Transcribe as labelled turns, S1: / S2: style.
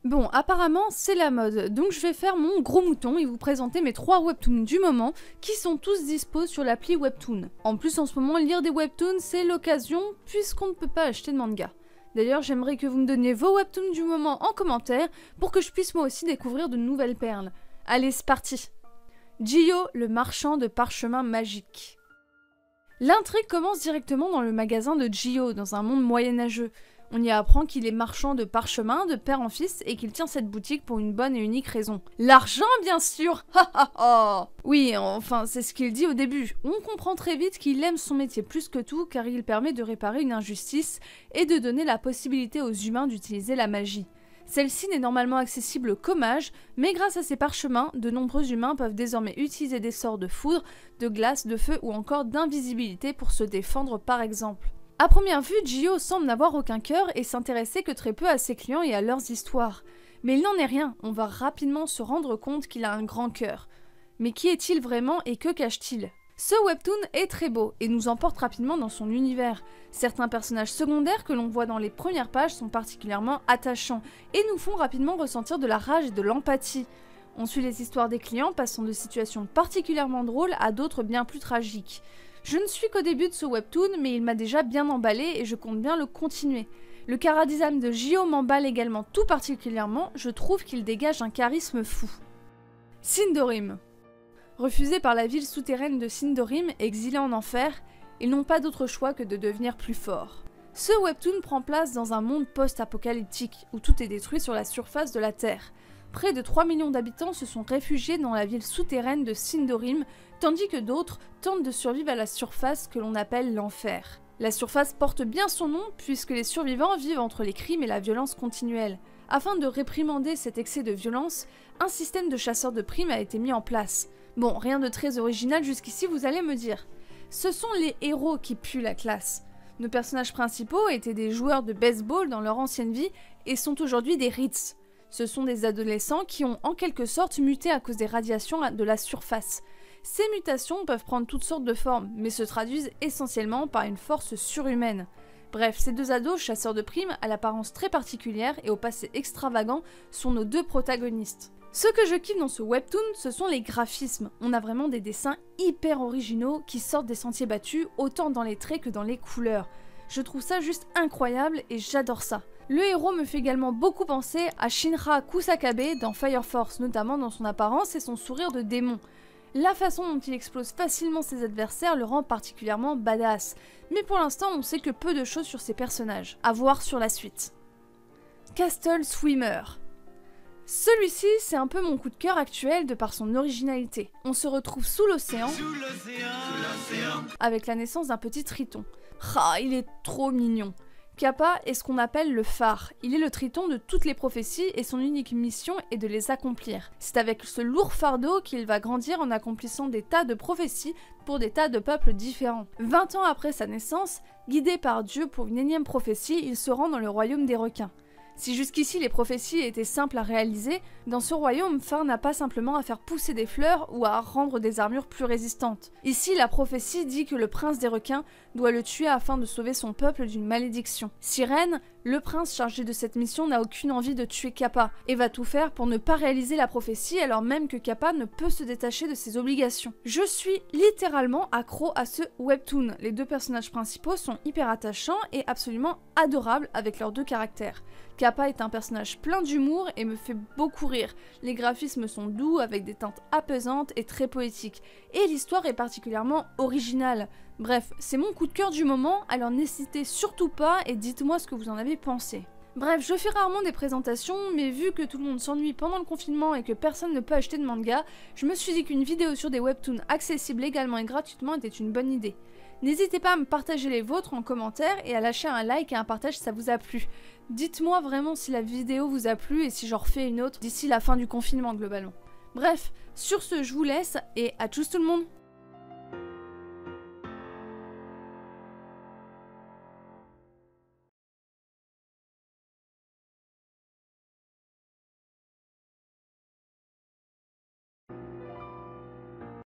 S1: Bon, apparemment, c'est la mode, donc je vais faire mon gros mouton et vous présenter mes 3 webtoons du moment, qui sont tous dispo sur l'appli Webtoon. En plus, en ce moment, lire des webtoons, c'est l'occasion, puisqu'on ne peut pas acheter de manga. D'ailleurs, j'aimerais que vous me donniez vos webtoons du moment en commentaire, pour que je puisse moi aussi découvrir de nouvelles perles. Allez, c'est parti. Gio, le marchand de parchemins magiques. L'intrigue commence directement dans le magasin de Gio, dans un monde moyenâgeux. On y apprend qu'il est marchand de parchemins de père en fils et qu'il tient cette boutique pour une bonne et unique raison. L'argent, bien sûr. Ha ha ha. Oui, enfin, c'est ce qu'il dit au début. On comprend très vite qu'il aime son métier plus que tout car il permet de réparer une injustice et de donner la possibilité aux humains d'utiliser la magie. Celle-ci n'est normalement accessible qu'aux mages, mais grâce à ces parchemins, de nombreux humains peuvent désormais utiliser des sorts de foudre, de glace, de feu ou encore d'invisibilité pour se défendre par exemple. A première vue, Gio semble n'avoir aucun cœur et s'intéresser que très peu à ses clients et à leurs histoires. Mais il n'en est rien, on va rapidement se rendre compte qu'il a un grand cœur. Mais qui est-il vraiment et que cache-t-il? Ce webtoon est très beau et nous emporte rapidement dans son univers. Certains personnages secondaires que l'on voit dans les premières pages sont particulièrement attachants et nous font rapidement ressentir de la rage et de l'empathie. On suit les histoires des clients passant de situations particulièrement drôles à d'autres bien plus tragiques. Je ne suis qu'au début de ce webtoon, mais il m'a déjà bien emballé et je compte bien le continuer. Le chara-design de Gio m'emballe également tout particulièrement, je trouve qu'il dégage un charisme fou. Sindorim. Refusés par la ville souterraine de Sindorim, exilés en enfer, ils n'ont pas d'autre choix que de devenir plus forts. Ce webtoon prend place dans un monde post-apocalyptique, où tout est détruit sur la surface de la Terre. Près de 3 millions d'habitants se sont réfugiés dans la ville souterraine de Sindorim, tandis que d'autres tentent de survivre à la surface que l'on appelle l'enfer. La surface porte bien son nom puisque les survivants vivent entre les crimes et la violence continuelle. Afin de réprimander cet excès de violence, un système de chasseurs de primes a été mis en place. Bon, rien de très original jusqu'ici vous allez me dire. Ce sont les héros qui puent la classe. Nos personnages principaux étaient des joueurs de baseball dans leur ancienne vie et sont aujourd'hui des Ritz. Ce sont des adolescents qui ont en quelque sorte muté à cause des radiations de la surface. Ces mutations peuvent prendre toutes sortes de formes, mais se traduisent essentiellement par une force surhumaine. Bref, ces deux ados, chasseurs de primes, à l'apparence très particulière et au passé extravagant, sont nos deux protagonistes. Ce que je kiffe dans ce webtoon, ce sont les graphismes. On a vraiment des dessins hyper originaux qui sortent des sentiers battus, autant dans les traits que dans les couleurs. Je trouve ça juste incroyable et j'adore ça. Le héros me fait également beaucoup penser à Shinra Kusakabe dans Fire Force, notamment dans son apparence et son sourire de démon. La façon dont il explose facilement ses adversaires le rend particulièrement badass, mais pour l'instant on sait que peu de choses sur ces personnages. À voir sur la suite. Castle Swimmer. Celui-ci, c'est un peu mon coup de cœur actuel de par son originalité. On se retrouve sous l'océan, avec la naissance d'un petit triton. Ah, il est trop mignon. Kappa est ce qu'on appelle le phare. Il est le triton de toutes les prophéties et son unique mission est de les accomplir. C'est avec ce lourd fardeau qu'il va grandir en accomplissant des tas de prophéties pour des tas de peuples différents. 20 ans après sa naissance, guidé par Dieu pour une énième prophétie, il se rend dans le royaume des requins. Si jusqu'ici les prophéties étaient simples à réaliser, dans ce royaume, Phare n'a pas simplement à faire pousser des fleurs ou à rendre des armures plus résistantes. Ici, la prophétie dit que le prince des requins doit le tuer afin de sauver son peuple d'une malédiction. Sirène, le prince chargé de cette mission, n'a aucune envie de tuer Kappa et va tout faire pour ne pas réaliser la prophétie alors même que Kappa ne peut se détacher de ses obligations. Je suis littéralement accro à ce webtoon. Les deux personnages principaux sont hyper attachants et absolument adorables avec leurs deux caractères. Kappa est un personnage plein d'humour et me fait beaucoup rire. Les graphismes sont doux avec des teintes apaisantes et très poétiques. Et l'histoire est particulièrement originale. Bref, c'est mon coup de cœur du moment, alors n'hésitez surtout pas et dites-moi ce que vous en avez pensé. Bref, je fais rarement des présentations, mais vu que tout le monde s'ennuie pendant le confinement et que personne ne peut acheter de manga, je me suis dit qu'une vidéo sur des webtoons accessibles légalement et gratuitement était une bonne idée. N'hésitez pas à me partager les vôtres en commentaire et à lâcher un like et un partage si ça vous a plu. Dites-moi vraiment si la vidéo vous a plu et si j'en refais une autre d'ici la fin du confinement globalement. Bref, sur ce, je vous laisse et à tous tout le monde!